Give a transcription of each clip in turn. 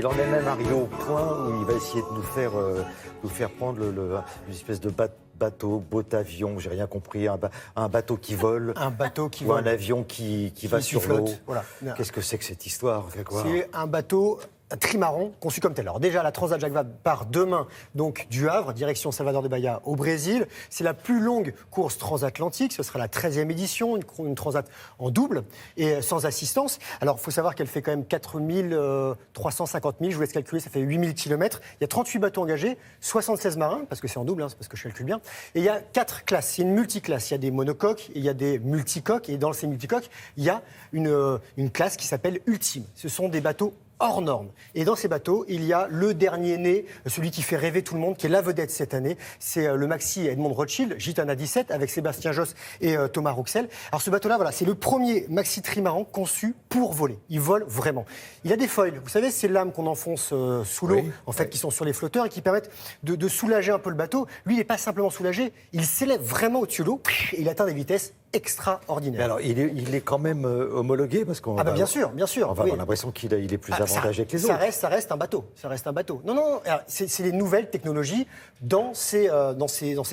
Il en est même arrivé au point où il va essayer de nous faire prendre une espèce de bateau, boat avion, j'ai rien compris, un bateau qui vole. Un bateau qui ou vole. un avion qui va sur l'eau. Voilà. Qu'est-ce que c'est que cette histoire? C'est un bateau trimaran conçu comme tel. Alors déjà, la Transat Jacques Vabre part demain donc du Havre, direction Salvador de Bahia au Brésil. C'est la plus longue course transatlantique. Ce sera la 13e édition, une transat en double et sans assistance. Alors, il faut savoir qu'elle fait quand même 4 350 000. Je vous laisse calculer, ça fait 8 000 km. Il y a 38 bateaux engagés, 76 marins, parce que c'est en double, c'est parce que je calcule bien. Et il y a 4 classes. C'est une multiclasse. Il y a des monocoques, il y a des multicoques. Et dans ces multicoques, il y a une classe qui s'appelle Ultime. Ce sont des bateaux hors normes. Et dans ces bateaux, il y a le dernier né, celui qui fait rêver tout le monde, qui est la vedette cette année. C'est le Maxi Edmond Rothschild, Gitana 17, avec Sébastien Josse et Thomas Rouxel. Alors ce bateau-là, voilà, c'est le premier Maxi trimaran conçu pour voler. Il vole vraiment. Il a des foils. Vous savez, ces lames qu'on enfonce sous l'eau, en fait, qui sont sur les flotteurs et qui permettent de soulager un peu le bateau. Lui, il n'est pas simplement soulagé, il s'élève vraiment au-dessus de l'eau et il atteint des vitesses extraordinaire. Mais alors, il est quand même homologué parce qu'on bien sûr, bien sûr. On va avoir l'impression qu'il est plus avantagé que les autres. Ça reste un bateau. Ça reste un bateau. Non. C'est les nouvelles technologies dans ces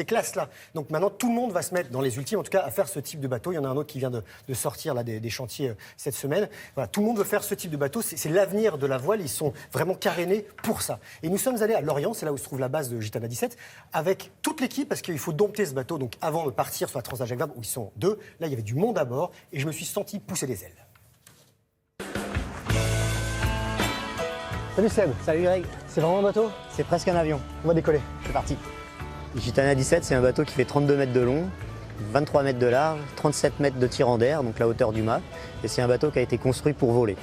classes-là. Donc maintenant, tout le monde va se mettre dans les ultimes, en tout cas, à faire ce type de bateau. Il y en a un autre qui vient de sortir là, des chantiers cette semaine. Voilà, tout le monde veut faire ce type de bateau. C'est l'avenir de la voile. Ils sont vraiment carénés pour ça. Et nous sommes allés à Lorient, c'est là où se trouve la base de Gitana 17, avec toute l'équipe parce qu'il faut dompter ce bateau. Donc avant de partir sur la Transat Jacques Vabre, où ils sont deux. Là, il y avait du monde à bord et je me suis senti pousser des ailes. Salut Seb. Salut Greg. C'est vraiment un bateau? C'est presque un avion. On va décoller. C'est parti. Gitana 17, c'est un bateau qui fait 32 mètres de long, 23 mètres de large, 37 mètres de tirant d'air, donc la hauteur du mât. Et c'est un bateau qui a été construit pour voler.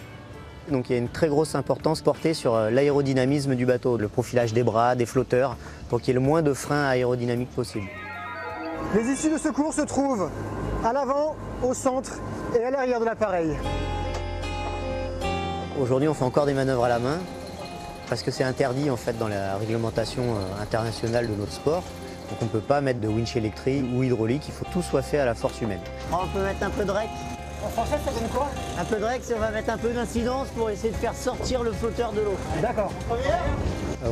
Donc il y a une très grosse importance portée sur l'aérodynamisme du bateau, le profilage des bras, des flotteurs, pour qu'il y ait le moins de freins aérodynamiques possible. Les issues de secours se trouvent à l'avant, au centre et à l'arrière de l'appareil. Aujourd'hui, on fait encore des manœuvres à la main parce que c'est interdit en fait dans la réglementation internationale de notre sport. Donc on ne peut pas mettre de winch électrique ou hydraulique, il faut que tout soit fait à la force humaine. On peut mettre un peu de rec. En français, ça donne quoi? Un peu de rec, on va mettre un peu d'incidence pour essayer de faire sortir le flotteur de l'eau. D'accord.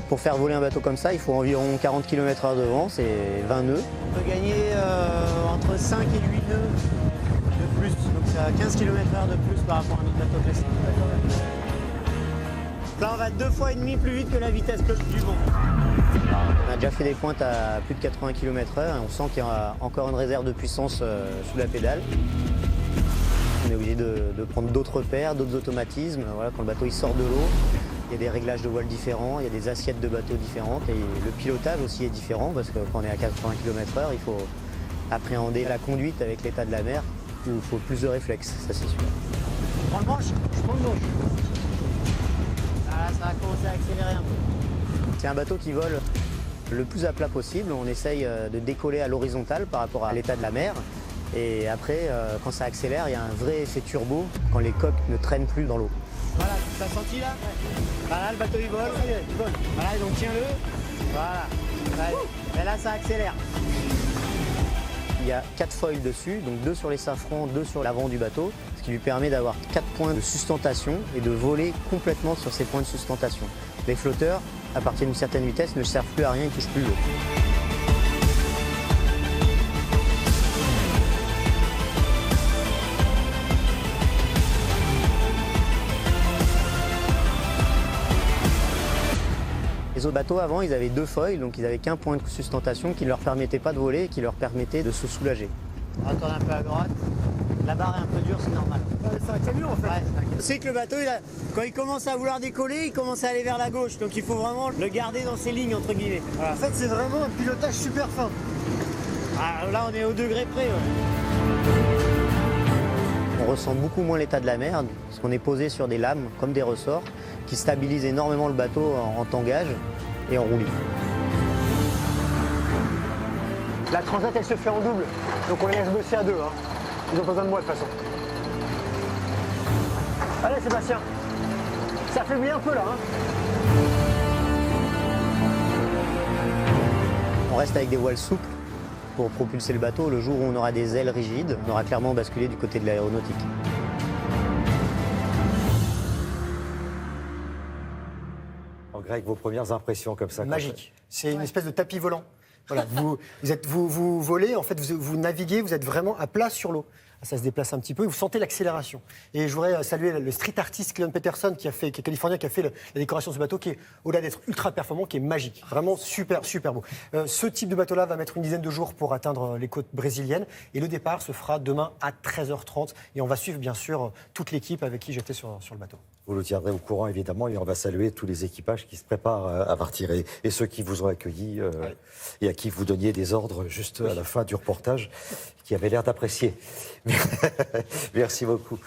Pour faire voler un bateau comme ça, il faut environ 40 km/h de vent, c'est 20 nœuds. On peut gagner entre 5 et 8 nœuds de plus, donc c'est à 15 km/h de plus par rapport à notre bateau classique. Là, on va 2,5 fois plus vite que la vitesse du vent. On a déjà fait des pointes à plus de 80 km/h et on sent qu'il y a encore une réserve de puissance sous la pédale. On est obligé de prendre d'autres repères, d'autres automatismes. Voilà, quand le bateau il sort de l'eau, il y a des réglages de voile différents, il y a des assiettes de bateau différentes et le pilotage aussi est différent parce que quand on est à 80 km/h, il faut appréhender la conduite avec l'état de la mer où il faut plus de réflexes, ça c'est sûr. Je prends le manche. Je prends le manche. Là, ça va commencer à accélérer un peu. C'est un bateau qui vole le plus à plat possible. On essaye de décoller à l'horizontale par rapport à l'état de la mer. Et après, quand ça accélère, il y a un vrai effet turbo quand les coques ne traînent plus dans l'eau. Voilà, tu l'as senti là? Voilà, le bateau il vole. Voilà, donc tiens-le. Voilà. Et là, ça accélère. Il y a 4 foils dessus, donc 2 sur les safrans, 2 sur l'avant du bateau, ce qui lui permet d'avoir 4 points de sustentation et de voler complètement sur ces points de sustentation. Les flotteurs, à partir d'une certaine vitesse, ne servent plus à rien, ils ne touchent plus l'eau. Les autres bateaux avant, ils avaient 2 foils, donc ils n'avaient qu'un point de sustentation qui ne leur permettait pas de voler et qui leur permettait de se soulager. On va tourner un peu à droite. La barre est un peu dure, c'est normal. C'est un camion en fait. Ouais, c'est que le bateau, quand il commence à vouloir décoller, il commence à aller vers la gauche. Donc il faut vraiment le garder dans ses lignes, entre guillemets. Voilà. En fait, c'est vraiment un pilotage super fin. Ah, là, on est au degré près. On ressent beaucoup moins l'état de la mer, parce qu'on est posé sur des lames, comme des ressorts, qui stabilisent énormément le bateau en tangage et en roulis. La transat, elle se fait en double, donc on les laisse bosser à 2. Ils ont pas besoin de moi de toute façon. Allez Sébastien, ça affaiblit un peu là. On reste avec des voiles souples pour propulser le bateau. Le jour où on aura des ailes rigides, on aura clairement basculé du côté de l'aéronautique. Greg, vos premières impressions comme ça. Magique. C'est une espèce de tapis volant. Voilà, vous volez, en fait, vous naviguez, vous êtes vraiment à plat sur l'eau. Ça se déplace un petit peu et vous sentez l'accélération. Et je voudrais saluer le street artist Cleon Peterson qui est californien, qui a fait la décoration de ce bateau qui est, au-delà d'être ultra performant, qui est magique. Vraiment super, super beau. Ce type de bateau-là va mettre une dizaine de jours pour atteindre les côtes brésiliennes. Et le départ se fera demain à 13h30. Et on va suivre, bien sûr, toute l'équipe avec qui j'étais sur le bateau. Vous le tiendrez au courant, évidemment, et on va saluer tous les équipages qui se préparent à partir et ceux qui vous ont accueillis et à qui vous donniez des ordres juste à la fin du reportage, qui avaient l'air d'apprécier. Merci beaucoup.